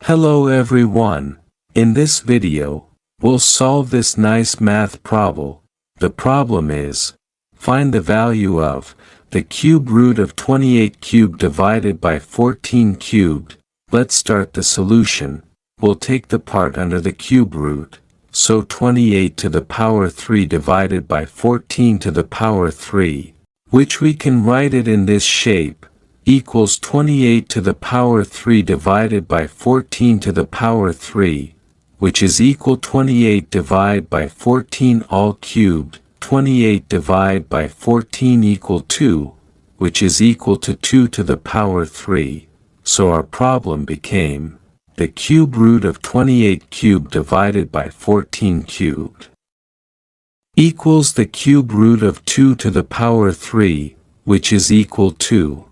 Hello everyone. In this video, we'll solve this nice math problem. The problem is, find the value of the cube root of 28 cubed divided by 14 cubed. Let's start the solution. We'll take the part under the cube root, so 28 to the power 3 divided by 14 to the power 3, which we can write it in this shape, equals 28 to the power 3 divided by 14 to the power 3, which is equal 28 divided by 14 all cubed. 28 divided by 14 equal 2, which is equal to 2 to the power 3. So our problem became the cube root of 28 cubed divided by 14 cubed equals the cube root of 2 to the power 3, which is equal to